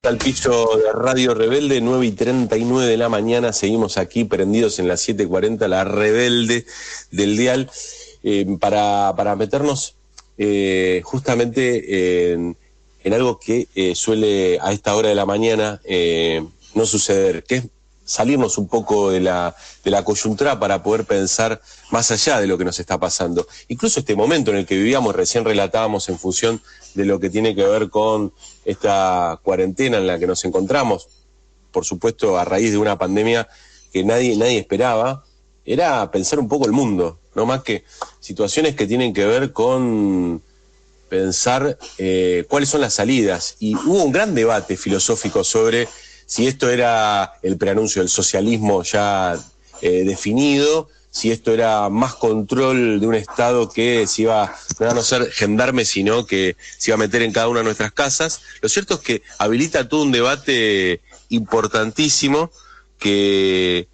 al piso de Radio Rebelde, 9:39 de la mañana. Seguimos aquí prendidos en las 7:40, la Rebelde del dial, para meternos justamente en algo que suele a esta hora de la mañana no suceder, que es salirnos un poco de la coyuntura para poder pensar más allá de lo que nos está pasando. Incluso este momento en el que vivíamos, recién relatábamos en función de lo que tiene que ver con esta cuarentena en la que nos encontramos, por supuesto a raíz de una pandemia que nadie esperaba, era pensar un poco el mundo, no más que situaciones que tienen que ver con pensar cuáles son las salidas. Y hubo un gran debate filosófico sobre si esto era el preanuncio del socialismo ya definido, si esto era más control de un Estado que se iba no a no ser gendarme, sino que se iba a meter en cada una de nuestras casas. Lo cierto es que habilita todo un debate importantísimo que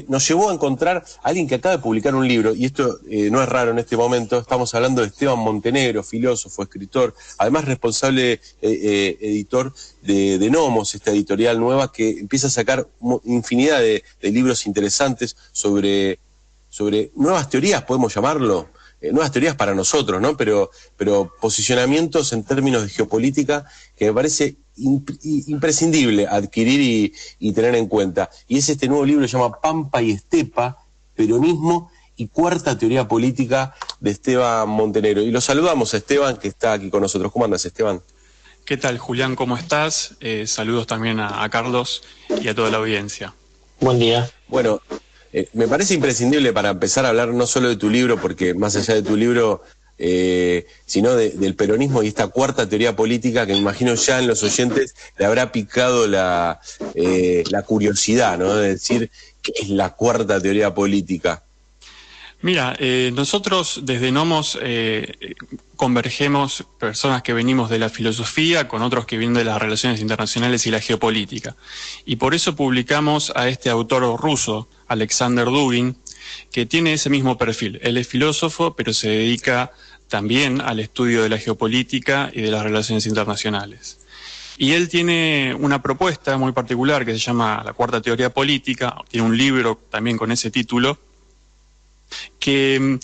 nos llevó a encontrar a alguien que acaba de publicar un libro, y esto no es raro en este momento. Estamos hablando de Esteban Montenegro, filósofo, escritor, además responsable editor de Nomos, esta editorial nueva que empieza a sacar infinidad de libros interesantes sobre nuevas teorías, podemos llamarlo, nuevas teorías para nosotros, ¿no? Pero posicionamientos en términos de geopolítica que me parece imprescindible adquirir y tener en cuenta. Y es este nuevo libro que se llama Pampa y Estepa, Peronismo y Cuarta Teoría Política, de Esteban Montenegro. Y lo saludamos a Esteban, que está aquí con nosotros. ¿Cómo andas, Esteban? ¿Qué tal, Julián? ¿Cómo estás? Saludos también a Carlos y a toda la audiencia. Buen día. Bueno, me parece imprescindible para empezar a hablar no solo de tu libro, porque más allá de tu libro, sino del peronismo y esta cuarta teoría política que me imagino ya en los oyentes le habrá picado la curiosidad, ¿no? De decir qué es la cuarta teoría política. Mira, nosotros desde Nomos convergemos personas que venimos de la filosofía con otros que vienen de las relaciones internacionales y la geopolítica. Y por eso publicamos a este autor ruso, Alexander Dugin, que tiene ese mismo perfil. Él es filósofo, pero se dedica también al estudio de la geopolítica y de las relaciones internacionales. Y él tiene una propuesta muy particular que se llama La Cuarta Teoría Política, tiene un libro también con ese título, que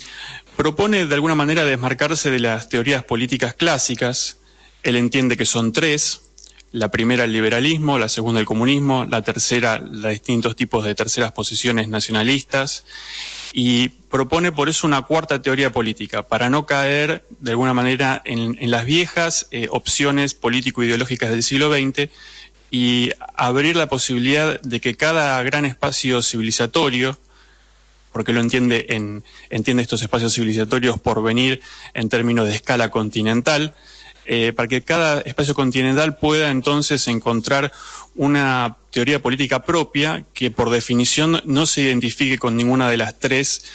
propone de alguna manera desmarcarse de las teorías políticas clásicas. Él entiende que son tres: la primera el liberalismo, la segunda el comunismo, la tercera los distintos tipos de terceras posiciones nacionalistas, y propone por eso una cuarta teoría política, para no caer de alguna manera en las viejas opciones político-ideológicas del siglo XX y abrir la posibilidad de que cada gran espacio civilizatorio, porque lo entiende estos espacios civilizatorios por venir en términos de escala continental, para que cada espacio continental pueda entonces encontrar una teoría política propia que por definición no se identifique con ninguna de las tres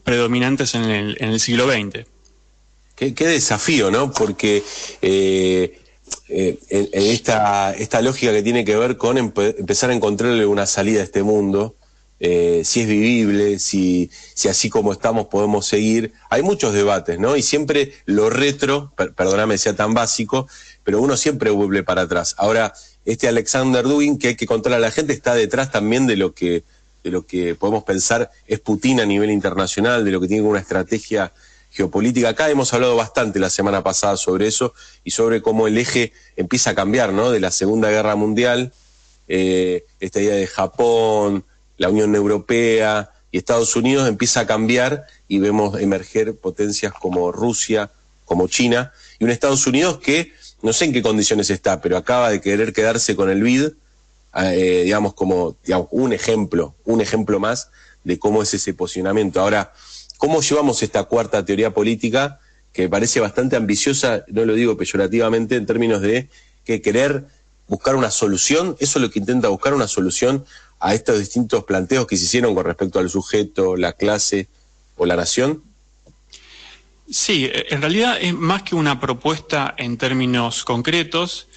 predominantes en el siglo XX. Qué desafío, ¿no? Porque esta lógica que tiene que ver con empezar a encontrarle una salida a este mundo, si es vivible, si así como estamos podemos seguir. Hay muchos debates, ¿no? Y siempre lo retro, perdóname sea tan básico, pero uno siempre vuelve para atrás. Ahora, este Alexander Dugin, que hay que contar a la gente, está detrás también de lo que podemos pensar es Putin a nivel internacional, de lo que tiene una estrategia geopolítica. Acá hemos hablado bastante la semana pasada sobre eso y sobre cómo el eje empieza a cambiar, ¿no? De la Segunda Guerra Mundial, esta idea de Japón, la Unión Europea y Estados Unidos empieza a cambiar y vemos emerger potencias como Rusia, como China, y un Estados Unidos que no sé en qué condiciones está, pero acaba de querer quedarse con el BID, como un ejemplo más de cómo es ese posicionamiento. Ahora, ¿cómo llevamos esta cuarta teoría política que me parece bastante ambiciosa, no lo digo peyorativamente, en términos de que querer buscar una solución? Eso es lo que intenta, buscar una solución a estos distintos planteos que se hicieron con respecto al sujeto, la clase o la nación. Sí, en realidad es más que una propuesta en términos concretos,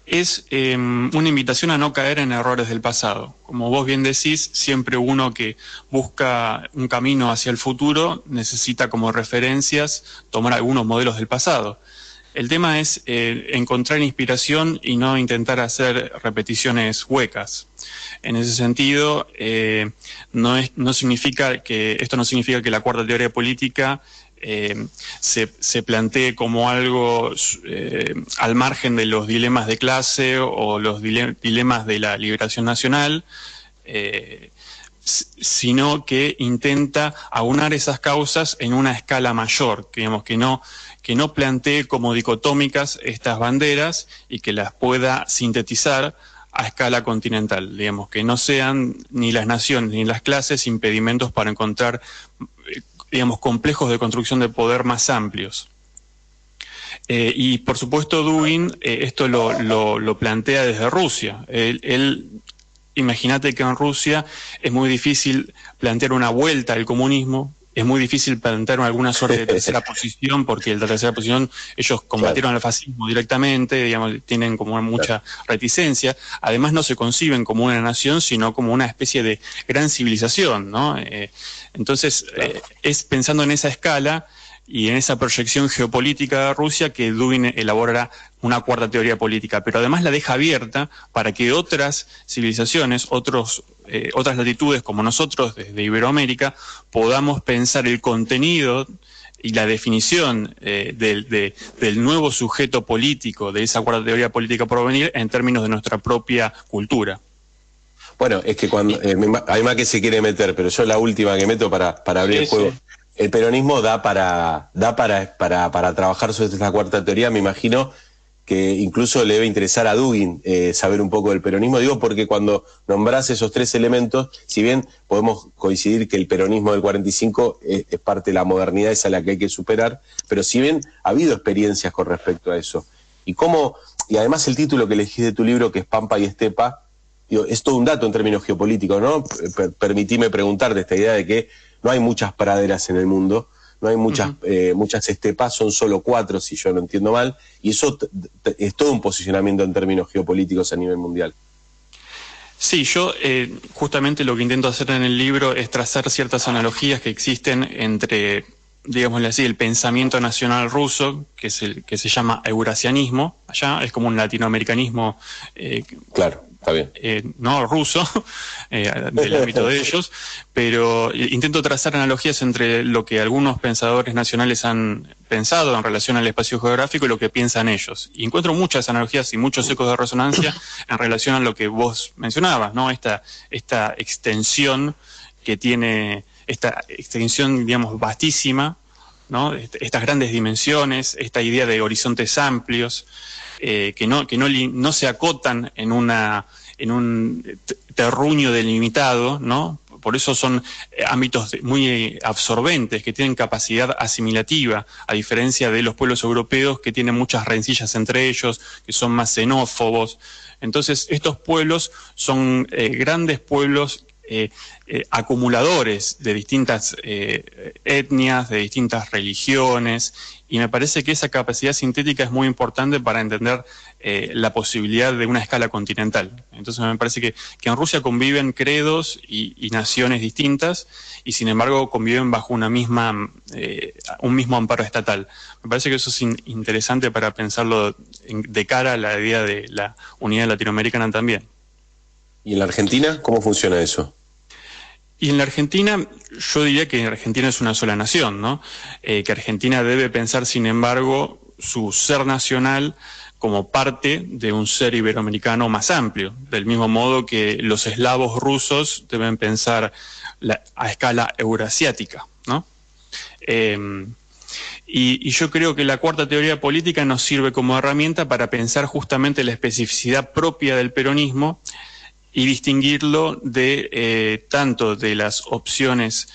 es una invitación a no caer en errores del pasado. Como vos bien decís, siempre uno que busca un camino hacia el futuro necesita como referencias tomar algunos modelos del pasado. El tema es encontrar inspiración y no intentar hacer repeticiones huecas. En ese sentido, no significa que esto no significa que la cuarta teoría política se plantee como algo al margen de los dilemas de clase o los dilemas de la liberación nacional, sino que intenta aunar esas causas en una escala mayor, que, digamos, que no plantee como dicotómicas estas banderas y que las pueda sintetizar a escala continental, digamos, que no sean ni las naciones ni las clases impedimentos para encontrar, digamos, complejos de construcción de poder más amplios. Y por supuesto Dugin esto lo plantea desde Rusia. Imagínate que en Rusia es muy difícil plantear una vuelta al comunismo, es muy difícil plantear alguna suerte de tercera posición, porque en la tercera posición ellos combatieron al fascismo directamente, digamos, tienen como mucha reticencia. Además no se conciben como una nación, sino como una especie de gran civilización, ¿no? Entonces, es pensando en esa escala y en esa proyección geopolítica de Rusia que Dugin elaborará una cuarta teoría política, pero además la deja abierta para que otras civilizaciones, otras latitudes como nosotros desde Iberoamérica, podamos pensar el contenido y la definición del nuevo sujeto político de esa cuarta teoría política por venir en términos de nuestra propia cultura. Bueno, es que cuando hay más que se quiere meter, pero yo la última que meto para abrir el juego. Sí. El peronismo da para trabajar sobre esta cuarta teoría. Me imagino que incluso le debe interesar a Dugin saber un poco del peronismo. Digo porque cuando nombrás esos tres elementos, si bien podemos coincidir que el peronismo del 45 es parte de la modernidad, esa es la que hay que superar, pero si bien ha habido experiencias con respecto a eso. Y además el título que elegí de tu libro, que es Pampa y Estepa, digo, es todo un dato en términos geopolíticos, ¿no? Permitime preguntarte esta idea de que no hay muchas praderas en el mundo, no hay muchas estepas, son solo 4, si yo no entiendo mal, y eso es todo un posicionamiento en términos geopolíticos a nivel mundial. Sí, yo justamente lo que intento hacer en el libro es trazar ciertas analogías que existen entre, digámosle así, el pensamiento nacional ruso, que se llama eurasianismo, allá es como un latinoamericanismo. Claro. Está bien. No ruso, del ámbito de ellos, pero intento trazar analogías entre lo que algunos pensadores nacionales han pensado en relación al espacio geográfico y lo que piensan ellos. Y encuentro muchas analogías y muchos ecos de resonancia en relación a lo que vos mencionabas, ¿no? Esta extensión que tiene, esta extensión, digamos, vastísima, ¿no? Estas grandes dimensiones, esta idea de horizontes amplios, que no se acotan en un terruño delimitado, ¿no? Por eso son ámbitos muy absorbentes, que tienen capacidad asimilativa, a diferencia de los pueblos europeos que tienen muchas rencillas entre ellos, que son más xenófobos. Entonces, estos pueblos son grandes pueblos acumuladores de distintas etnias, de distintas religiones, y me parece que esa capacidad sintética es muy importante para entender la posibilidad de una escala continental. Entonces me parece que en Rusia conviven credos y naciones distintas, y sin embargo conviven bajo un mismo amparo estatal. Me parece que eso es interesante para pensarlo de cara a la idea de la unidad latinoamericana también. ¿Y en la Argentina cómo funciona eso? Y en la Argentina, yo diría que Argentina es una sola nación, ¿no? Que Argentina debe pensar, sin embargo, su ser nacional como parte de un ser iberoamericano más amplio, del mismo modo que los eslavos rusos deben pensar a escala eurasiática, ¿no? Y yo creo que la cuarta teoría política nos sirve como herramienta para pensar justamente la especificidad propia del peronismo y distinguirlo de tanto de las opciones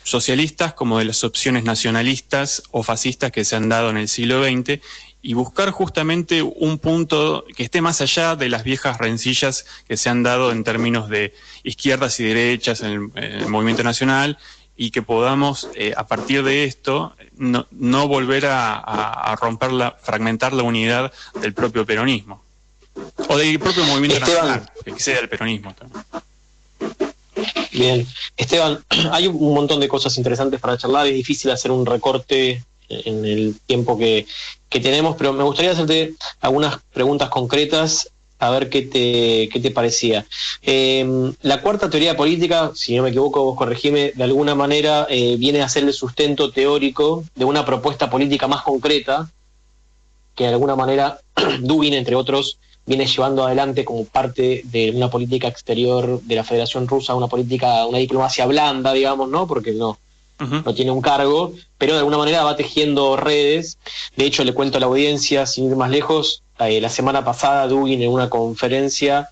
socialistas como de las opciones nacionalistas o fascistas que se han dado en el siglo XX, y buscar justamente un punto que esté más allá de las viejas rencillas que se han dado en términos de izquierdas y derechas en el movimiento nacional, y que podamos, a partir de esto, no volver a fragmentar la unidad del propio peronismo. O del propio movimiento nacional, que sea el peronismo también. Bien. Esteban, hay un montón de cosas interesantes para charlar, es difícil hacer un recorte en el tiempo que tenemos, pero me gustaría hacerte algunas preguntas concretas, a ver qué te parecía. La cuarta teoría política, si no me equivoco, vos corregime, de alguna manera viene a ser el sustento teórico de una propuesta política más concreta, que de alguna manera Dugin, entre otros, viene llevando adelante como parte de una política exterior de la Federación Rusa, una diplomacia blanda, digamos, ¿no? Porque no tiene un cargo, pero de alguna manera va tejiendo redes. De hecho, le cuento a la audiencia, sin ir más lejos, la semana pasada Dugin en una conferencia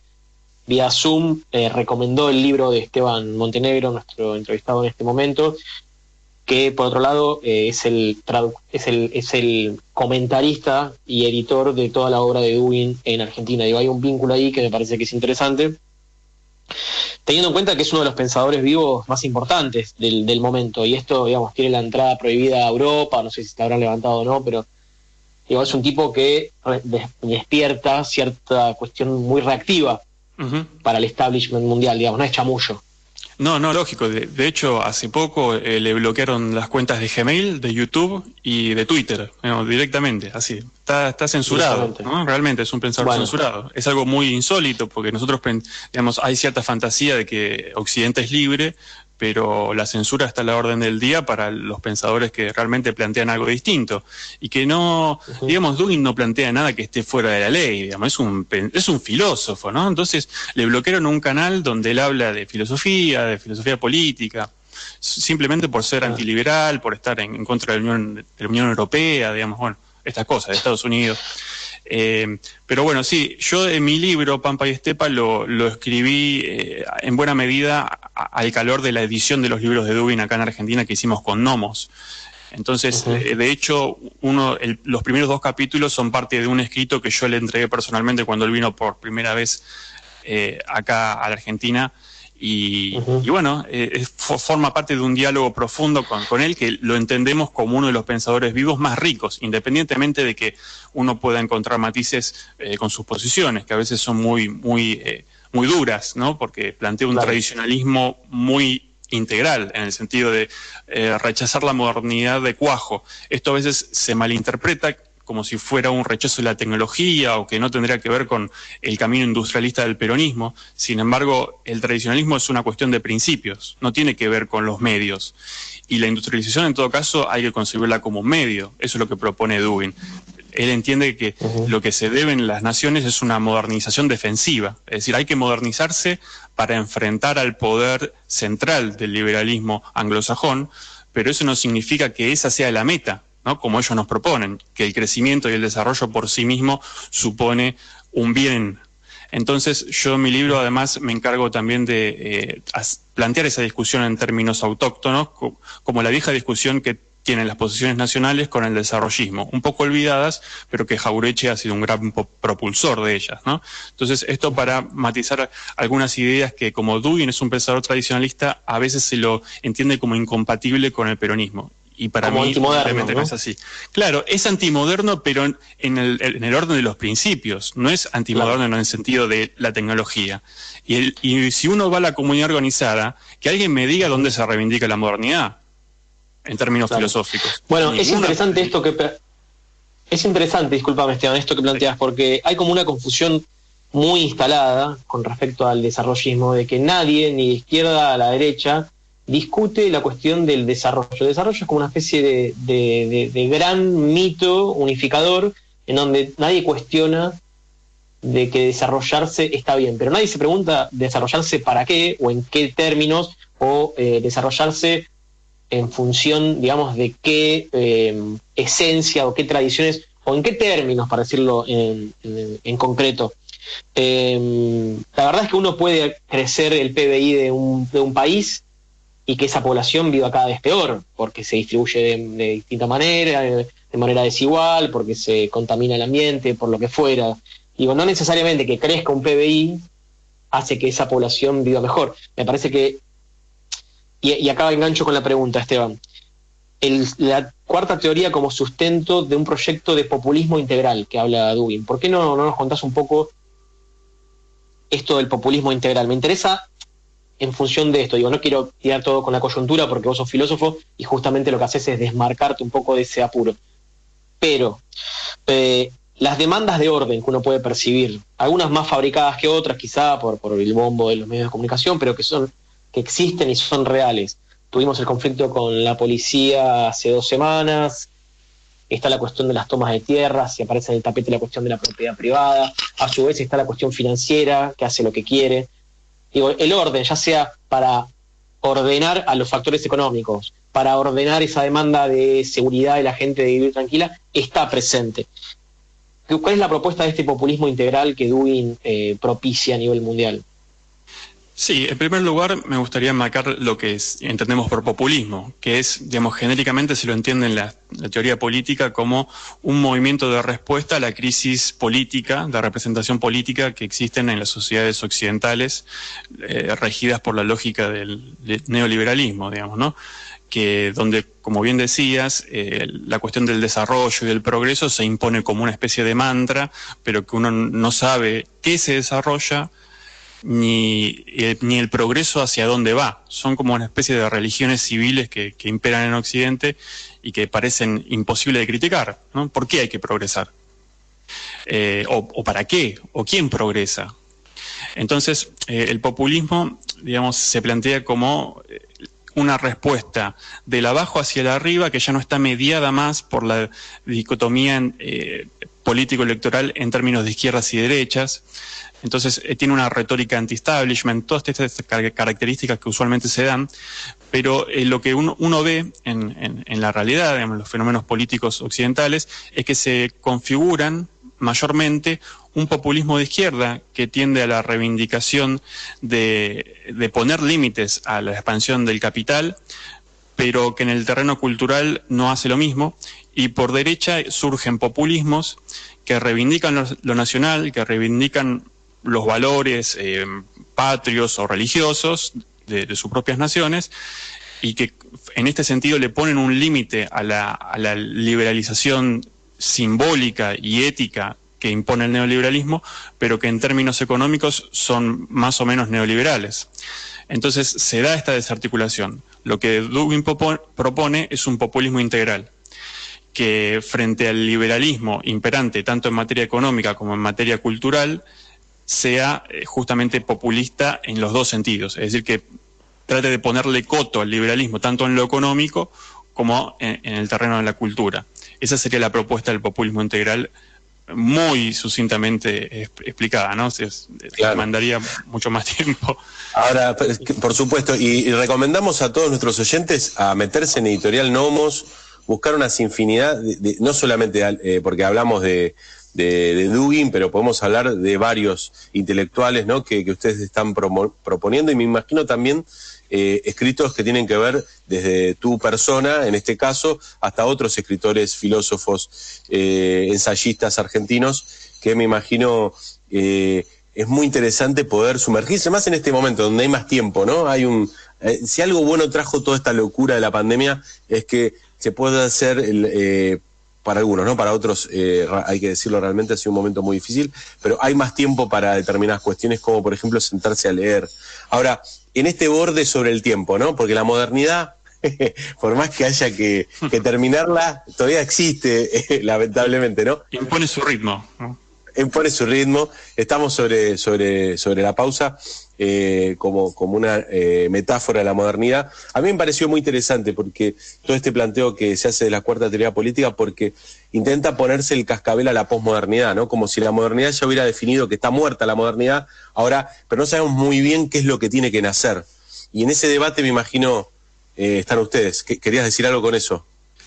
vía Zoom recomendó el libro de Esteban Montenegro, nuestro entrevistado en este momento, que por otro lado es el comentarista y editor de toda la obra de Dugin en Argentina. Digo, hay un vínculo ahí que me parece que es interesante, teniendo en cuenta que es uno de los pensadores vivos más importantes del momento, y esto, digamos, tiene la entrada prohibida a Europa, no sé si se habrán levantado o no, pero digo, es un tipo que despierta cierta cuestión muy reactiva para el establishment mundial, digamos, no es chamullo. No, lógico. De hecho, hace poco le bloquearon las cuentas de Gmail, de YouTube y de Twitter, directamente, así. Está censurado, ¿no? Realmente es un pensador censurado. Es algo muy insólito porque nosotros, digamos, hay cierta fantasía de que Occidente es libre, pero la censura está a la orden del día para los pensadores que realmente plantean algo distinto. Y que no, digamos, Dugin no plantea nada que esté fuera de la ley, digamos, es un filósofo, ¿no? Entonces le bloquearon un canal donde él habla de filosofía política, simplemente por ser antiliberal, por estar en contra de la Unión Europea, digamos, bueno, estas cosas, de Estados Unidos. Pero bueno, sí, yo en mi libro, Pampa y Estepa, lo escribí en buena medida al calor de la edición de los libros de Dugin acá en Argentina que hicimos con Nomos. Entonces, de hecho, los primeros 2 capítulos son parte de un escrito que yo le entregué personalmente cuando él vino por primera vez acá a la Argentina. Y bueno, forma parte de un diálogo profundo con él, que lo entendemos como uno de los pensadores vivos más ricos, independientemente de que uno pueda encontrar matices con sus posiciones, que a veces son muy duras, ¿no? Porque plantea un tradicionalismo muy integral, en el sentido de rechazar la modernidad de cuajo. Esto a veces se malinterpreta como si fuera un rechazo de la tecnología o que no tendría que ver con el camino industrialista del peronismo. Sin embargo, el tradicionalismo es una cuestión de principios, no tiene que ver con los medios. Y la industrialización, en todo caso, hay que concebirla como medio. Eso es lo que propone Dugin. Él entiende que lo que se debe en las naciones es una modernización defensiva. Es decir, hay que modernizarse para enfrentar al poder central del liberalismo anglosajón, pero eso no significa que esa sea la meta, ¿no? Como ellos nos proponen, que el crecimiento y el desarrollo por sí mismo supone un bien. Entonces, yo en mi libro además me encargo también de plantear esa discusión en términos autóctonos, como la vieja discusión que tienen las posiciones nacionales con el desarrollismo, un poco olvidadas, pero que Jauretche ha sido un gran propulsor de ellas, ¿no? Entonces, esto para matizar algunas ideas que, como Dugin es un pensador tradicionalista, a veces se lo entiende como incompatible con el peronismo. Y para mí, evidentemente, no es así. Claro, es antimoderno, pero en el orden de los principios. No es antimoderno en el sentido de la tecnología. Y si uno va a la comunidad organizada, que alguien me diga dónde se reivindica la modernidad, en términos filosóficos. Bueno, es interesante esto que... Es interesante, discúlpame, Esteban, esto que planteas, porque hay como una confusión muy instalada con respecto al desarrollismo, de que nadie, ni de izquierda a la derecha, discute la cuestión del desarrollo. El desarrollo es como una especie de gran mito unificador en donde nadie cuestiona de que desarrollarse está bien, pero nadie se pregunta desarrollarse para qué o en qué términos o desarrollarse en función, digamos, de qué esencia o qué tradiciones o en qué términos, para decirlo en concreto. La verdad es que uno puede crecer el PBI de un país y que esa población viva cada vez peor, porque se distribuye de distinta manera, de manera desigual, porque se contamina el ambiente, por lo que fuera. Digo, no necesariamente que crezca un PBI hace que esa población viva mejor. Me parece que, y acá engancho con la pregunta, Esteban, la cuarta teoría como sustento de un proyecto de populismo integral que habla Dugin. ¿Por qué no nos contás un poco esto del populismo integral? Me interesa en función de esto. Digo, no quiero tirar todo con la coyuntura porque vos sos filósofo y justamente lo que haces es desmarcarte un poco de ese apuro. Pero las demandas de orden que uno puede percibir, algunas más fabricadas que otras, quizá por el bombo de los medios de comunicación, pero que existen y son reales. Tuvimos el conflicto con la policía hace 2 semanas, está la cuestión de las tomas de tierras, y aparece en el tapete la cuestión de la propiedad privada, a su vez está la cuestión financiera, que hace lo que quiere. Digo, el orden, ya sea para ordenar a los factores económicos, para ordenar esa demanda de seguridad de la gente de vivir tranquila, está presente. ¿Cuál es la propuesta de este populismo integral que Dugin propicia a nivel mundial? Sí, en primer lugar me gustaría marcar lo que entendemos por populismo, que es, digamos, genéricamente se lo entiende en la teoría política como un movimiento de respuesta a la crisis política, de representación política que existen en las sociedades occidentales regidas por la lógica del neoliberalismo, digamos, ¿no? Que donde, como bien decías, la cuestión del desarrollo y del progreso se impone como una especie de mantra, pero que uno no sabe qué se desarrolla, ni el progreso hacia dónde va. Son como una especie de religiones civiles que imperan en Occidente y que parecen imposibles de criticar, ¿no? ¿Por qué hay que progresar? ¿O para qué? ¿O quién progresa? Entonces, el populismo, digamos, se plantea como una respuesta del abajo hacia el arriba que ya no está mediada más por la dicotomía político-electoral en términos de izquierdas y derechas. Entonces tiene una retórica anti-establishment, todas estas características que usualmente se dan, pero lo que uno ve en la realidad, en los fenómenos políticos occidentales, es que se configuran mayormente un populismo de izquierda que tiende a la reivindicación de poner límites a la expansión del capital, pero que en el terreno cultural no hace lo mismo, y por derecha surgen populismos que reivindican lo nacional, que reivindican los valores patrios o religiosos de sus propias naciones, y que en este sentido le ponen un límite a la liberalización simbólica y ética que impone el neoliberalismo, pero que en términos económicos son más o menos neoliberales. Entonces se da esta desarticulación. Lo que Dugin propone es un populismo integral, que frente al liberalismo imperante tanto en materia económica como en materia cultural, sea justamente populista en los dos sentidos, es decir, que trate de ponerle coto al liberalismo tanto en lo económico como en el terreno de la cultura. Esa sería la propuesta del populismo integral, muy sucintamente explicada, ¿no? Claro. Demandaría mucho más tiempo. Ahora, por supuesto, y recomendamos a todos nuestros oyentes a meterse en Editorial Nomos, buscar unas infinidad, no solamente porque hablamos de Dugin, pero podemos hablar de varios intelectuales, ¿no? que ustedes están proponiendo, y me imagino también escritos que tienen que ver desde tu persona, en este caso, hasta otros escritores, filósofos, ensayistas argentinos, que me imagino es muy interesante poder sumergirse, más en este momento, donde hay más tiempo, ¿no? Si algo bueno trajo toda esta locura de la pandemia, es que se puede hacer para algunos, ¿no? Para otros, hay que decirlo, realmente ha sido un momento muy difícil, pero hay más tiempo para determinadas cuestiones, como por ejemplo sentarse a leer. Ahora, en este borde sobre el tiempo, ¿no? Porque la modernidad, por más que haya que terminarla, todavía existe, lamentablemente, ¿no? Impone su ritmo, ¿no? Impone su ritmo. Estamos sobre la pausa, como una metáfora de la modernidad. A mí me pareció muy interesante porque todo este planteo que se hace de la cuarta teoría política, porque intenta ponerse el cascabel a la posmodernidad, ¿no? Como si la modernidad ya hubiera definido que está muerta la modernidad, ahora, pero no sabemos muy bien qué es lo que tiene que nacer. Y en ese debate me imagino están ustedes. ¿Querías decir algo con eso?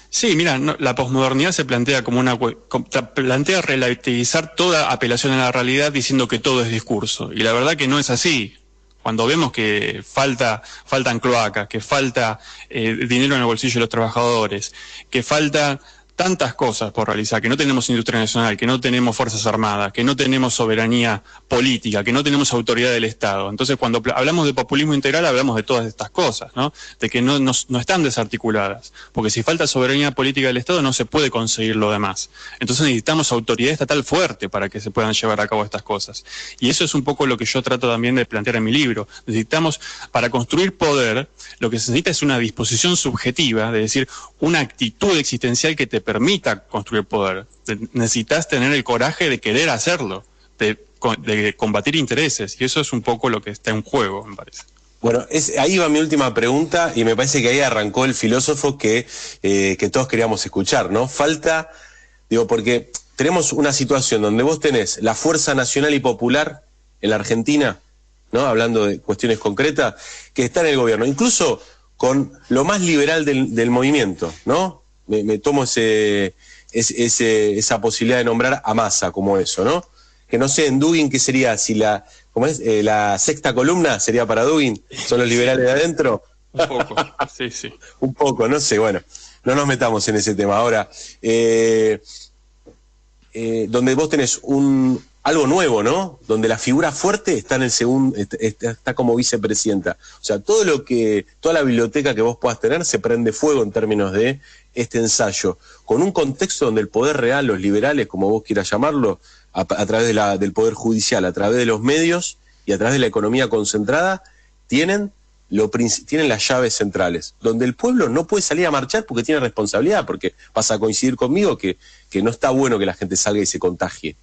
Sí, mira, la posmodernidad se plantea plantea relativizar toda apelación a la realidad diciendo que todo es discurso. Y la verdad que no es así. Cuando vemos que faltan cloacas, que falta dinero en el bolsillo de los trabajadores, que falta tantas cosas por realizar, que no tenemos industria nacional, que no tenemos fuerzas armadas, que no tenemos soberanía política, que no tenemos autoridad del Estado. Entonces, cuando hablamos de populismo integral, hablamos de todas estas cosas, ¿no? De que no están desarticuladas, porque si falta soberanía política del Estado no se puede conseguir lo demás. Entonces necesitamos autoridad estatal fuerte para que se puedan llevar a cabo estas cosas. Y eso es un poco lo que yo trato también de plantear en mi libro. Necesitamos, para construir poder, lo que se necesita es una disposición subjetiva, de decir, una actitud existencial que te permita construir poder. Necesitas tener el coraje de querer hacerlo, de combatir intereses, y eso es un poco lo que está en juego, me parece. Bueno, ahí va mi última pregunta, y me parece que ahí arrancó el filósofo que todos queríamos escuchar, ¿no? Falta, digo, porque tenemos una situación donde vos tenés la fuerza nacional y popular en la Argentina, ¿no? Hablando de cuestiones concretas, que está en el gobierno, incluso con lo más liberal del movimiento, ¿no? Me tomo esa posibilidad de nombrar a Massa como eso, ¿no? Que no sé, en Dugin, ¿qué sería? Si ¿cómo es? La sexta columna sería para Dugin, ¿son los liberales de adentro? Un poco, sí, sí. Un poco, no sé, bueno, no nos metamos en ese tema. Ahora, donde vos tenés algo nuevo, ¿no? Donde la figura fuerte está en el segundo, está como vicepresidenta. O sea, toda la biblioteca que vos puedas tener se prende fuego en términos de este ensayo, con un contexto donde el poder real, los liberales, como vos quieras llamarlo, a través del poder judicial, a través de los medios y a través de la economía concentrada, tienen las llaves centrales, donde el pueblo no puede salir a marchar porque tiene responsabilidad, porque vas a coincidir conmigo que no está bueno que la gente salga y se contagie,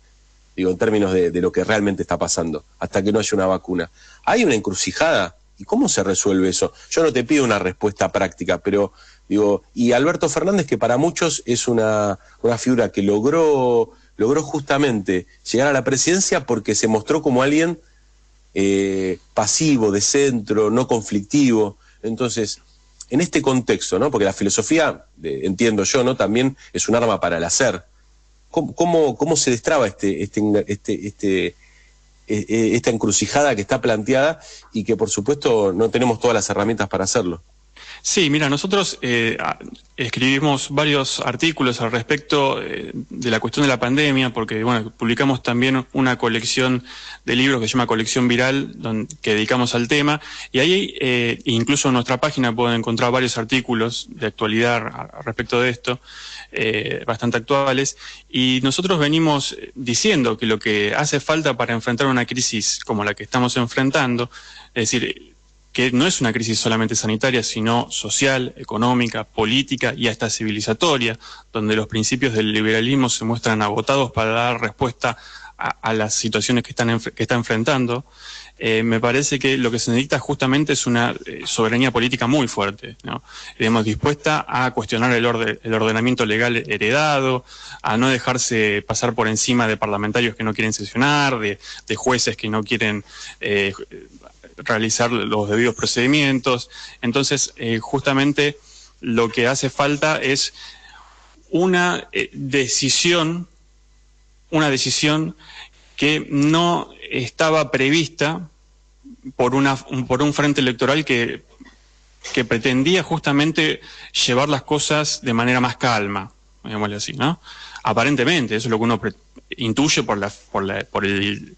digo, en términos de lo que realmente está pasando, hasta que no haya una vacuna. Hay una encrucijada, ¿y cómo se resuelve eso? Yo no te pido una respuesta práctica, pero digo, y Alberto Fernández, que para muchos es una figura que logró justamente llegar a la presidencia porque se mostró como alguien pasivo, de centro, no conflictivo. Entonces, en este contexto, ¿no? Porque la filosofía, entiendo yo, ¿no? También es un arma para el hacer. ¿Cómo se destraba esta encrucijada que está planteada y que, por supuesto, no tenemos todas las herramientas para hacerlo? Sí, mira, nosotros escribimos varios artículos al respecto de la cuestión de la pandemia, porque bueno, publicamos también una colección de libros que se llama Colección Viral, que dedicamos al tema, y ahí incluso en nuestra página pueden encontrar varios artículos de actualidad al respecto de esto, bastante actuales, y nosotros venimos diciendo que lo que hace falta para enfrentar una crisis como la que estamos enfrentando, es decir, que no es una crisis solamente sanitaria, sino social, económica, política y hasta civilizatoria, donde los principios del liberalismo se muestran agotados para dar respuesta a las situaciones que está enfrentando. Me parece que lo que se necesita justamente es una soberanía política muy fuerte, ¿no? Digamos, dispuesta a cuestionar el ordenamiento legal heredado, a no dejarse pasar por encima de parlamentarios que no quieren sesionar, de jueces que no quieren realizar los debidos procedimientos. Entonces, justamente lo que hace falta es una decisión que no estaba prevista por un frente electoral que pretendía justamente llevar las cosas de manera más calma, digámosle así, ¿no? Aparentemente, eso es lo que uno intuye por el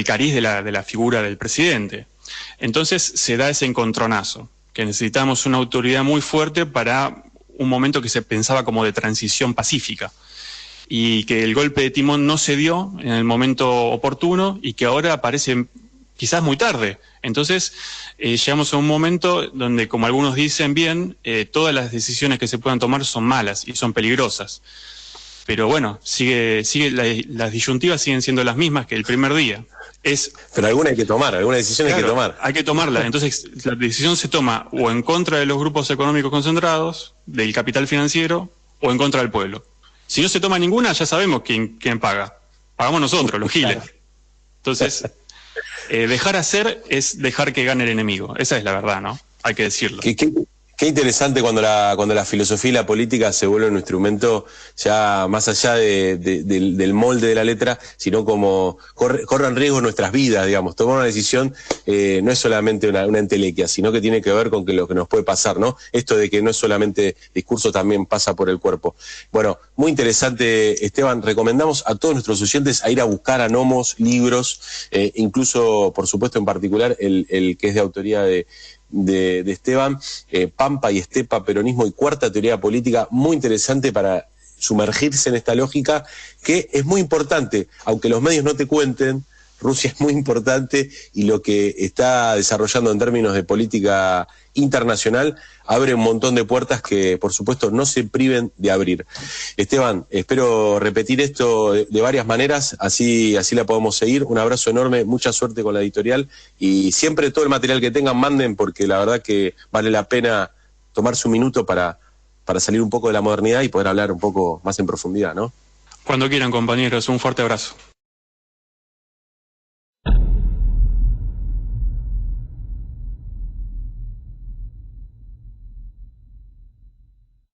cariz de la figura del presidente. Entonces se da ese encontronazo, que necesitamos una autoridad muy fuerte para un momento que se pensaba como de transición pacífica, y que el golpe de timón no se dio en el momento oportuno y que ahora aparece quizás muy tarde. Entonces llegamos a un momento donde, como algunos dicen bien, todas las decisiones que se puedan tomar son malas y son peligrosas. Pero bueno, las disyuntivas siguen siendo las mismas que el primer día. Pero alguna hay que tomar, alguna decisión hay que tomar. Hay que tomarla. Entonces, la decisión se toma o en contra de los grupos económicos concentrados, del capital financiero, o en contra del pueblo. Si no se toma ninguna, ya sabemos quién paga. Pagamos nosotros, los giles. Entonces, dejar hacer es dejar que gane el enemigo. Esa es la verdad, ¿no? Hay que decirlo. Qué interesante cuando la filosofía y la política se vuelven un instrumento ya más allá del molde de la letra, sino como corran riesgo nuestras vidas, digamos. Tomar una decisión no es solamente una entelequia, sino que tiene que ver con lo que nos puede pasar, ¿no? Esto de que no es solamente discurso, también pasa por el cuerpo. Bueno, muy interesante, Esteban. Recomendamos a todos nuestros oyentes a ir a buscar a Nomos, libros, incluso, por supuesto, en particular, el que es de autoría de Esteban, Pampa y Estepa, peronismo y cuarta teoría política, muy interesante para sumergirse en esta lógica que es muy importante, aunque los medios no te cuenten. Rusia es muy importante y lo que está desarrollando en términos de política internacional abre un montón de puertas que, por supuesto, no se priven de abrir. Esteban, espero repetir esto de varias maneras, así la podemos seguir. Un abrazo enorme, mucha suerte con la editorial y siempre todo el material que tengan manden, porque la verdad que vale la pena tomarse un minuto para salir un poco de la modernidad y poder hablar un poco más en profundidad, ¿no? Cuando quieran, compañeros, un fuerte abrazo.